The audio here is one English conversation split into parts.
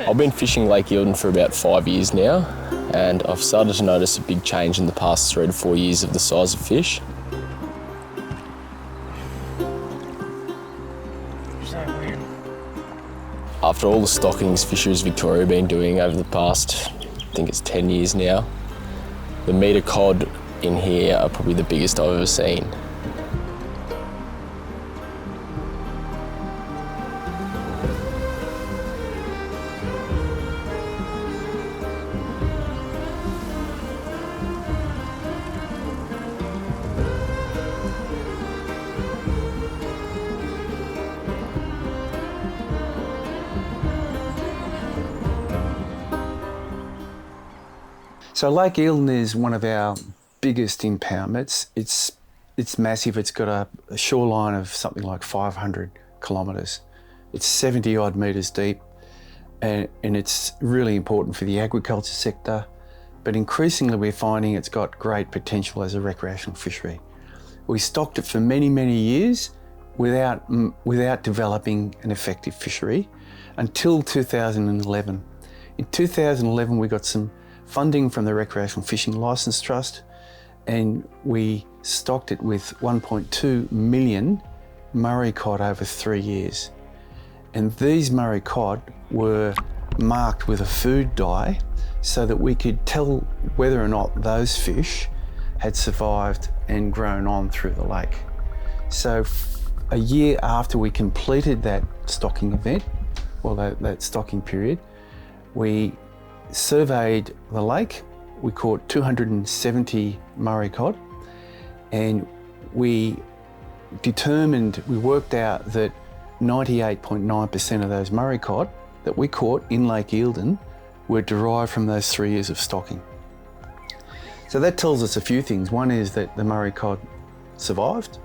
I've been fishing Lake Eildon for about 5 years now, and I've started to notice a big change in the past 3 to 4 years of the size of fish. After all the stockings Fisheries Victoria have been doing over the past, I think it's 10 years now, the metre cod in here are probably the biggest I've ever seen. So Lake Eildon is one of our biggest impoundments. It's massive. It's got a shoreline of something like 500 kilometres. It's 70 odd metres deep, and it's really important for the agriculture sector. But increasingly we're finding it's got great potential as a recreational fishery. We stocked it for many, many years without developing an effective fishery until 2011. In 2011 we got some funding from the Recreational Fishing Licence Trust, and we stocked it with 1.2 million Murray cod over 3 years. And these Murray cod were marked with a food dye so that we could tell whether or not those fish had survived and grown on through the lake. So a year after we completed that stocking event, or that stocking period, we surveyed the lake. We caught 270 Murray cod, and we worked out that 98.9% of those Murray cod that we caught in Lake Eildon were derived from those 3 years of stocking. So that tells us a few things. One is that the Murray cod survived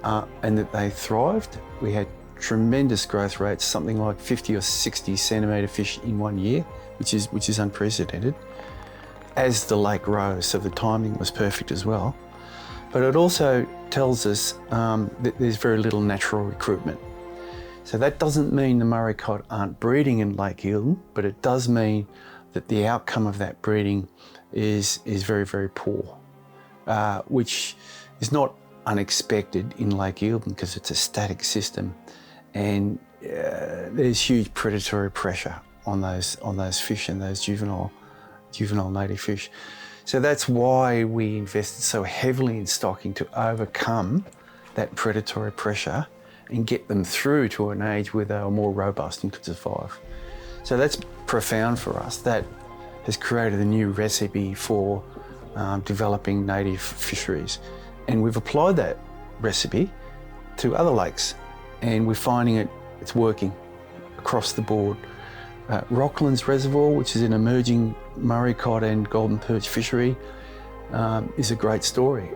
and that they thrived. We had tremendous growth rates, something like 50 or 60 centimetre fish in 1 year, which is unprecedented, as the lake rose, so the timing was perfect as well. But it also tells us that there's very little natural recruitment. So that doesn't mean the Murray cod aren't breeding in Lake Eildon, but it does mean that the outcome of that breeding is very, very poor, which is not unexpected in Lake Eildon because it's a static system, and there's huge predatory pressure on those fish and those juvenile native fish. So that's why we invested so heavily in stocking, to overcome that predatory pressure and get them through to an age where they are more robust and could survive. So that's profound for us. That has created a new recipe for developing native fisheries. And we've applied that recipe to other lakes, and we're finding it's working across the board. Rocklands Reservoir, which is an emerging Murray cod and golden perch fishery, is a great story.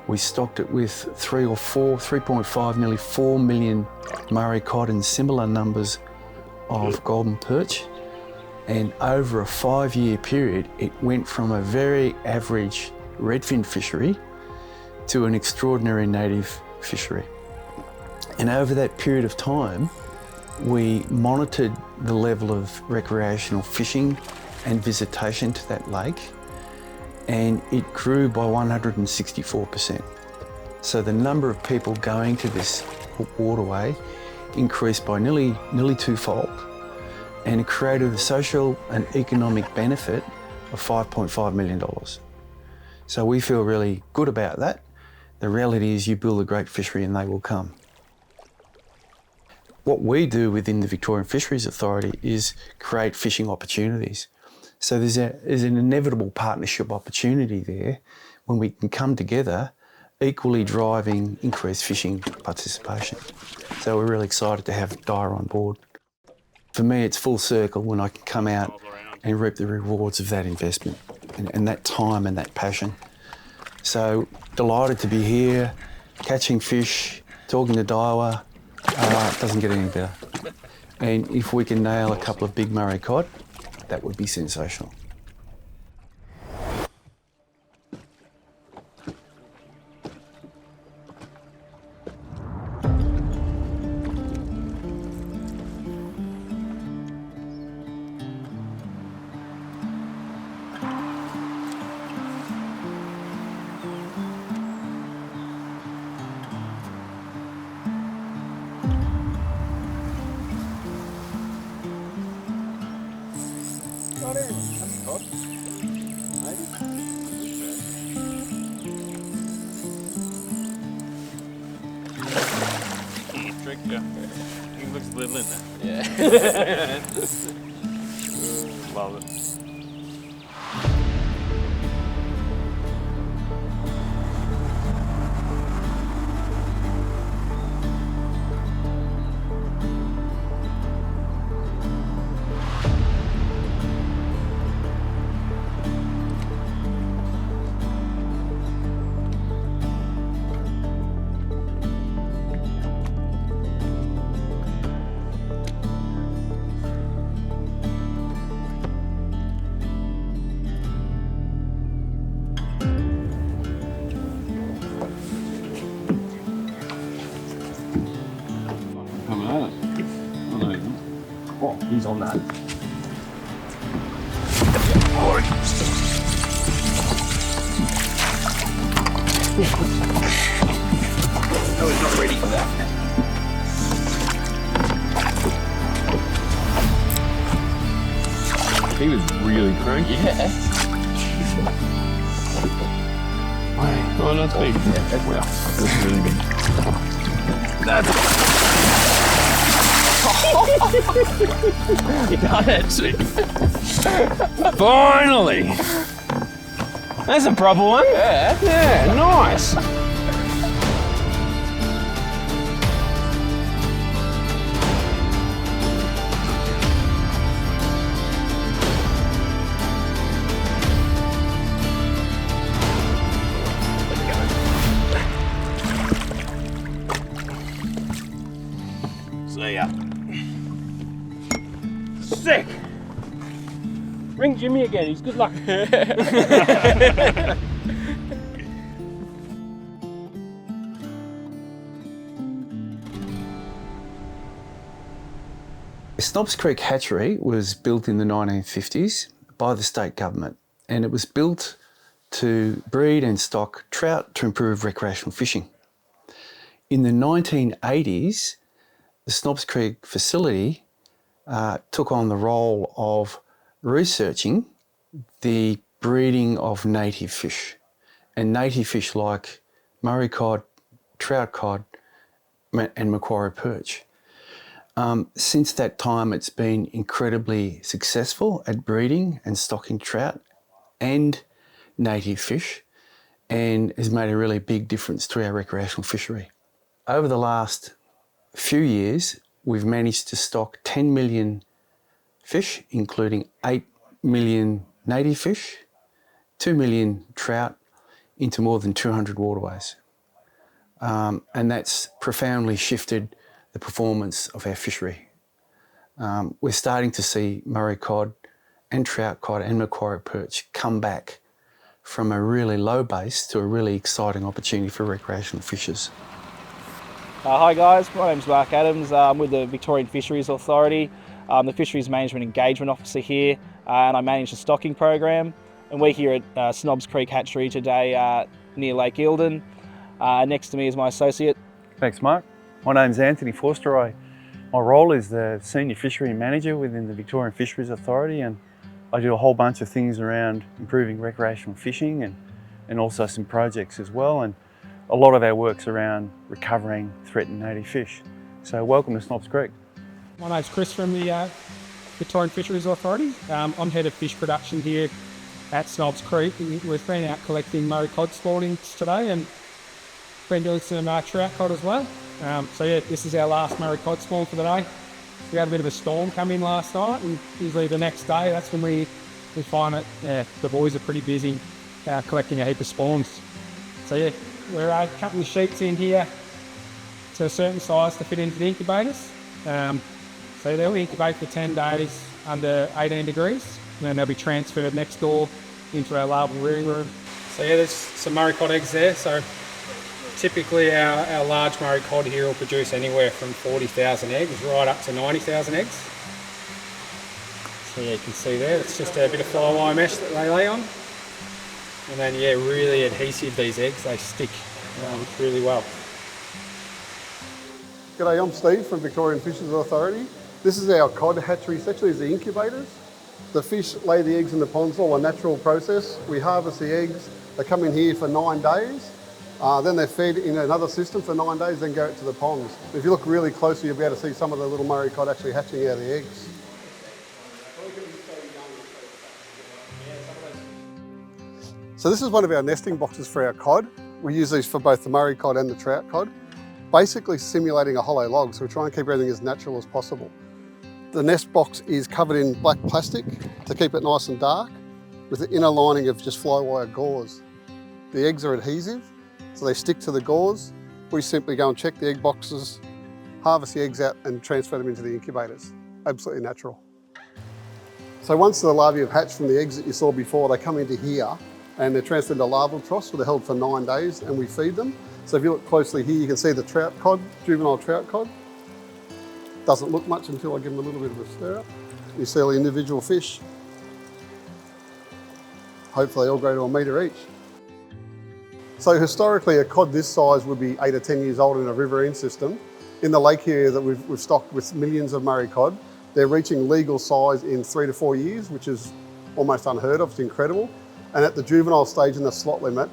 We stocked it with 3.5, nearly 4 million Murray cod and similar numbers of golden perch. And over a 5-year period, it went from a very average redfin fishery to an extraordinary native fishery. And over that period of time, we monitored the level of recreational fishing and visitation to that lake, and it grew by 164%. So the number of people going to this waterway increased by nearly twofold, and it created a social and economic benefit of $5.5 million. So we feel really good about that. The reality is you build a great fishery and they will come. What we do within the Victorian Fisheries Authority is create fishing opportunities. So there's an inevitable partnership opportunity there when we can come together, equally driving increased fishing participation. So we're really excited to have Daiwa on board. For me, it's full circle when I can come out and reap the rewards of that investment and that time and that passion. So delighted to be here, catching fish, talking to Daiwa. It doesn't get any better. And if we can nail a couple of big Murray cod, that would be sensational. He looks little in there. Yeah. Love it. Coming at it. Oh, no, he's not. Oh, he's on that. I was not ready for that. He was really cranky. Yeah. Oh, that's big. Yeah. Wow, that's really big. You done it. Finally! That's a proper one. Yeah. Yeah, nice. See ya. Sick! Ring Jimmy again, he's good luck. Snobs Creek Hatchery was built in the 1950s by the state government, and it was built to breed and stock trout to improve recreational fishing. In the 1980s, the Snobs Creek facility took on the role of researching the breeding of native fish, and native fish like Murray Cod, trout cod, and Macquarie perch. Since that time, it's been incredibly successful at breeding and stocking trout and native fish, and has made a really big difference to our recreational fishery. Over the last few years, we've managed to stock 10 million fish, including 8 million native fish, 2 million trout, into more than 200 waterways. And that's profoundly shifted the performance of our fishery. We're starting to see Murray cod and trout cod and Macquarie perch come back from a really low base to a really exciting opportunity for recreational fishers. Hi guys, my name's Mark Adams. I'm with the Victorian Fisheries Authority. I'm the Fisheries Management Engagement Officer here, and I manage the stocking program. And we're here at Snobs Creek Hatchery today near Lake Eildon. Next to me is my associate. Thanks, Mark. My name's Anthony Forster. My role is the Senior Fishery Manager within the Victorian Fisheries Authority, and I do a whole bunch of things around improving recreational fishing and also some projects as well. And a lot of our work's around recovering threatened native fish. So welcome to Snobs Creek. My name's Kris from the Victorian Fisheries Authority. I'm head of fish production here at Snobs Creek. We've been out collecting Murray Cod spawnings today and been doing some trout cod as well. So yeah, this is our last Murray Cod spawn for the day. We had a bit of a storm come in last night, and usually the next day, that's when we find that the boys are pretty busy collecting a heap of spawns. So yeah, we're cutting the sheets in here to a certain size to fit into the incubators. So they'll incubate for 10 days under 18 degrees, and then they'll be transferred next door into our larval rearing room. So yeah, there's some Murray Cod eggs there. So typically our large Murray Cod here will produce anywhere from 40,000 eggs right up to 90,000 eggs. So yeah, you can see there, it's just a bit of fly wire mesh that they lay on. And then yeah, really adhesive, these eggs, they stick really well. G'day, I'm Steve from Victorian Fisheries Authority. This is our cod hatchery section, these are the incubators. The fish lay the eggs in the ponds, all a natural process. We harvest the eggs, they come in here for 9 days, then they're fed in another system for 9 days, then go out to the ponds. If you look really closely, you'll be able to see some of the little Murray cod actually hatching out of the eggs. So this is one of our nesting boxes for our cod. We use these for both the Murray cod and the trout cod, basically simulating a hollow log, so we try and keep everything as natural as possible. The nest box is covered in black plastic to keep it nice and dark, with the inner lining of just fly wire gauze. The eggs are adhesive, so they stick to the gauze. We simply go and check the egg boxes, harvest the eggs out and transfer them into the incubators. Absolutely natural. So once the larvae have hatched from the eggs that you saw before, they come into here and they're transferred into larval troughs where they're held for 9 days and we feed them. So if you look closely here, you can see the trout cod, juvenile trout cod. Doesn't look much until I give them a little bit of a stir up. You see all the individual fish. Hopefully they all grow to 1 metre each. So historically a cod this size would be 8 or 10 years old in a riverine system. In the lake area that we've stocked with millions of Murray cod, they're reaching legal size in 3 to 4 years, which is almost unheard of, it's incredible. And at the juvenile stage in the slot limit,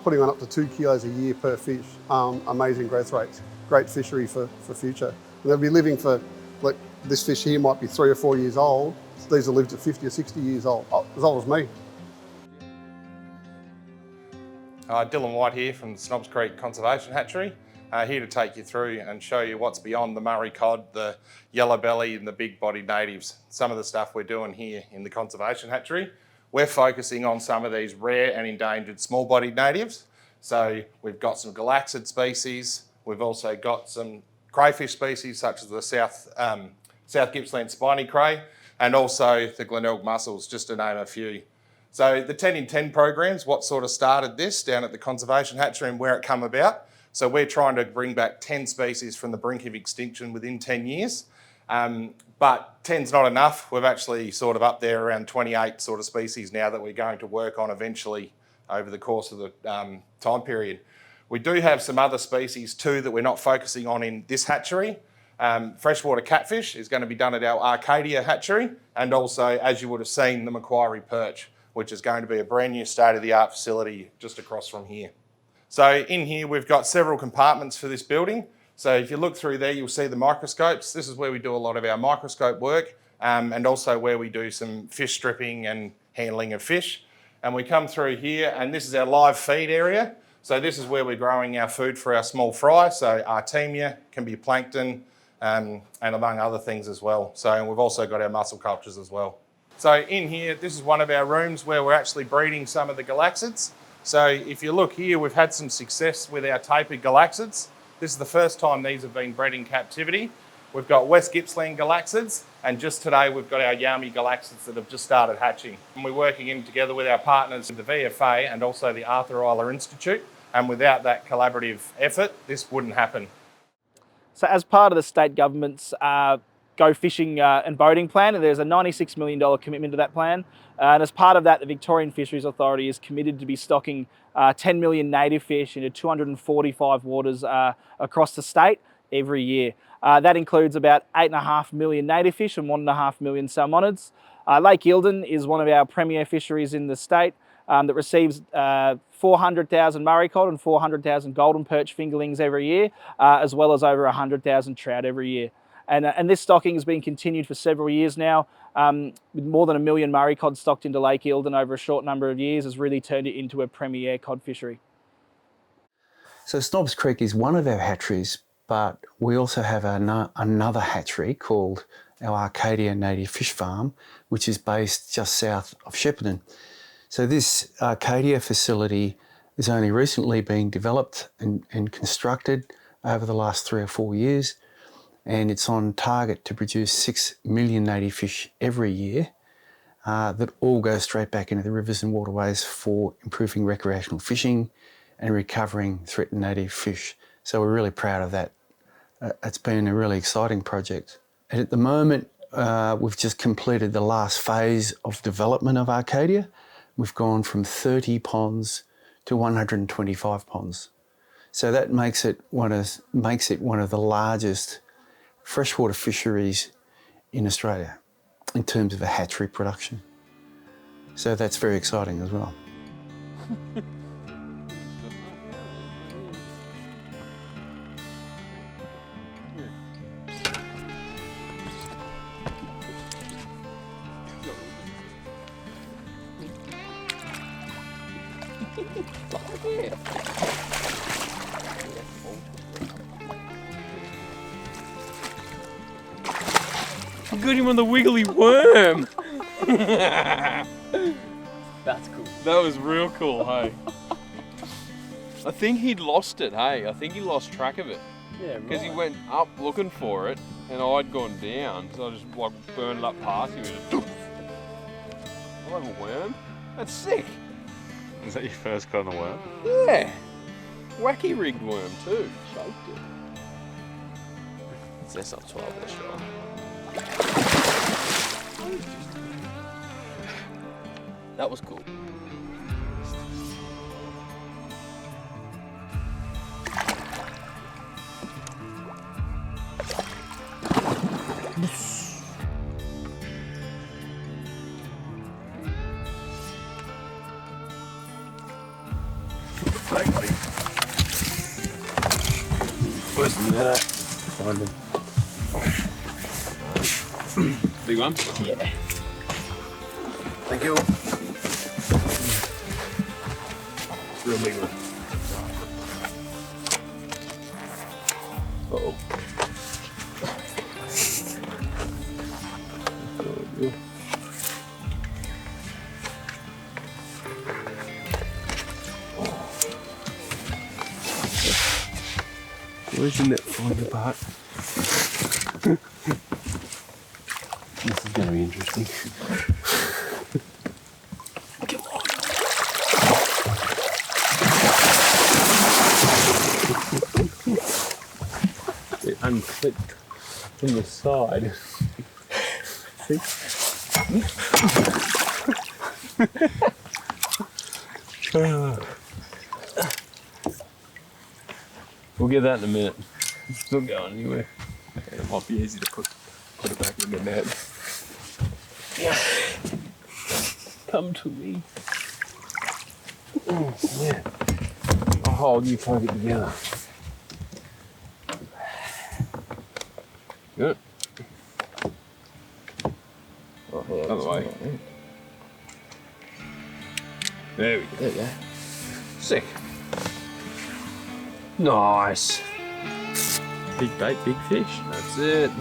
putting on up to 2 kilos a year per fish. Amazing growth rates, great fishery for future. And they'll be living for, like this fish here might be 3 or 4 years old. These will live to 50 or 60 years old, as old as me. Dylan White here from the Snobs Creek Conservation Hatchery. Here to take you through and show you what's beyond the Murray cod, the Yellowbelly and the big-bodied natives. Some of the stuff we're doing here in the Conservation Hatchery. We're focusing on some of these rare and endangered small-bodied natives. So we've got some galaxid species. We've also got some crayfish species such as the South Gippsland spiny cray and also the Glenelg mussels, just to name a few. So the 10 in 10 program's what sort of started this down at the Conservation Hatchery and where it come about. So we're trying to bring back 10 species from the brink of extinction within 10 years. But 10's not enough. We've actually sort of up there around 28 sort of species now that we're going to work on eventually over the course of the time period. We do have some other species too that we're not focusing on in this hatchery. Freshwater catfish is going to be done at our Arcadia hatchery, and also, as you would have seen, the Macquarie perch, which is going to be a brand new state-of-the-art facility just across from here. So in here we've got several compartments for this building. So if you look through there, you'll see the microscopes. This is where we do a lot of our microscope work, and also where we do some fish stripping and handling of fish. And we come through here, and this is our live feed area. So this is where we're growing our food for our small fry. So Artemia can be plankton, and among other things as well. So we've also got our mussel cultures as well. So in here, this is one of our rooms where we're actually breeding some of the galaxids. So if you look here, we've had some success with our tapered galaxids. This is the first time these have been bred in captivity. We've got West Gippsland galaxids, and just today we've got our Yami galaxids that have just started hatching. And we're working in together with our partners, the VFA and also the Arthur Eiler Institute. And without that collaborative effort, this wouldn't happen. So as part of the state government's Go Fishing and Boating plan, there's a $96 million commitment to that plan. And as part of that, the Victorian Fisheries Authority is committed to be stocking 10 million native fish into 245 waters across the state every year. That includes about 8.5 million native fish and 1.5 million salmonids. Lake Eildon is one of our premier fisheries in the state that receives 400,000 Murray cod and 400,000 golden perch fingerlings every year, as well as over 100,000 trout every year. And this stocking has been continued for several years now. With more than 1 million Murray cod stocked into Lake Eildon over a short number of years, has really turned it into a premier cod fishery. So Snobs Creek is one of our hatcheries, but we also have another hatchery called our Arcadia Native Fish Farm, which is based just south of Shepparton. So this Arcadia facility has only recently been developed and constructed over the last 3 or 4 years, and it's on target to produce 6 million native fish every year that all go straight back into the rivers and waterways for improving recreational fishing and recovering threatened native fish. So we're really proud of that. It's been a really exciting project. And at the moment, we've just completed the last phase of development of Arcadia. We've gone from 30 ponds to 125 ponds. So that makes it one of the largest freshwater fisheries in Australia. in terms of a hatchery production. So that's very exciting as well. I got him on the wiggly worm. That's cool. That was real cool, hey. I think he'd lost it, hey. I think he lost track of it. Yeah, Because he went up looking for it, and I'd gone down, so I just like burned up past him and just doof. I have a worm. That's sick. Is that your first kind of worm? Yeah. Wacky rigged worm too. Shaped it. That's not 12 for sure. That was cool. Big one? Yeah. Thank you. Real big one. Uh-oh. Where's your net falling apart? This is going to be interesting. Come on. It unclipped from the side. See? We'll get that in a minute. It's still going anywhere. It might be easy to put it back in the net. Yeah. Come to me. Oh, yeah. I'll hold you plug it together. Good. Oh, yeah, Other way. There we go. There you go. Sick. Nice. Big bait, big fish. That's it.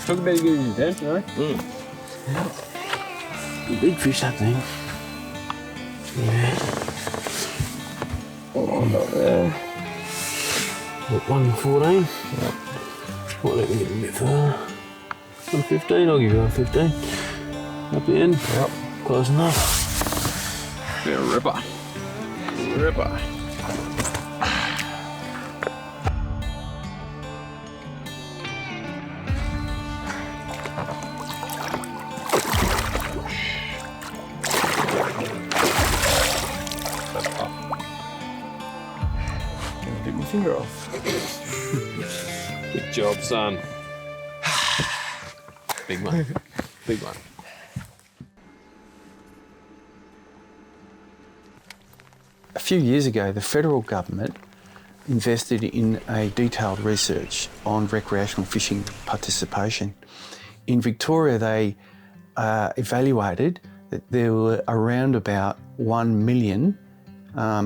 Took a bit of good attention, eh? Big fish, that thing. Yeah. Oh, not there. 114. Yep. Well, let me get a bit further. 115, I'll give you 115. Up the end. Yep. Close enough. Yeah, ripper. Ripper. Take my finger off. Good job, son. Big one. Big one. A few years ago, the federal government invested in a detailed research on recreational fishing participation. In Victoria, they evaluated that there were around about 1 million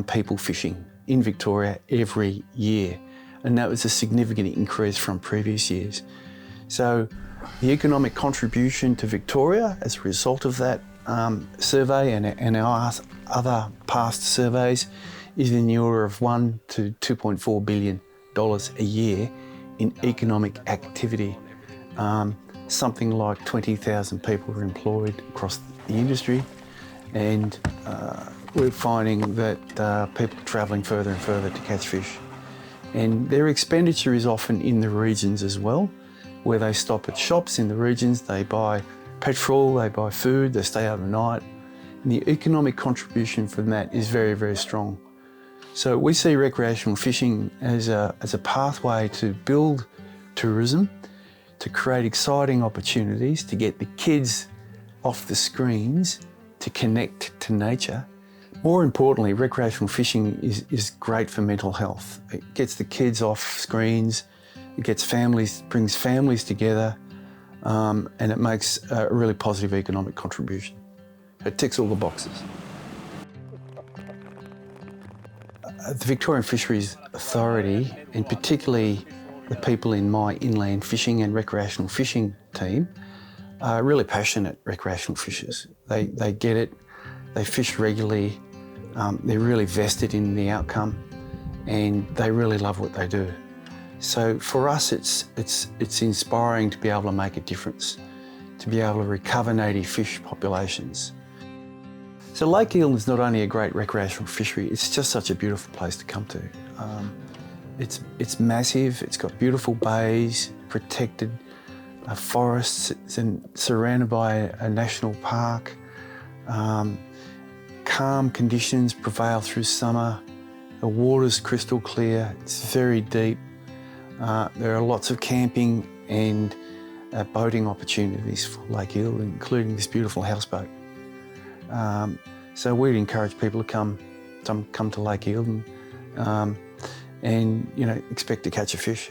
people fishing in Victoria every year, and that was a significant increase from previous years. So the economic contribution to Victoria as a result of that survey and our other past surveys is in the order of $1 to $2.4 billion a year in economic activity. Something like 20,000 people are employed across the industry, and we're finding that people are travelling further and further to catch fish. And their expenditure is often in the regions as well, where they stop at shops in the regions, they buy petrol, they buy food, they stay overnight. And the economic contribution from that is very, very strong. So we see recreational fishing as a pathway to build tourism, to create exciting opportunities, to get the kids off the screens to connect to nature. More importantly, recreational fishing is great for mental health. It gets the kids off screens, it gets families, brings families together, and it makes a really positive economic contribution. It ticks all the boxes. The Victorian Fisheries Authority, and particularly the people in my inland fishing and recreational fishing team, are really passionate recreational fishers. They get it, they fish regularly, they're really vested in the outcome, and they really love what they do. So for us, it's inspiring to be able to make a difference, to be able to recover native fish populations. So Lake Eildon is not only a great recreational fishery, it's just such a beautiful place to come to. It's massive, it's got beautiful bays, protected forests, it's surrounded by a national park. Calm conditions prevail through summer. The water's crystal clear, it's very deep. There are lots of camping and boating opportunities for Lake Eildon, including this beautiful houseboat. So we'd encourage people to come to Lake Eildon and expect to catch a fish.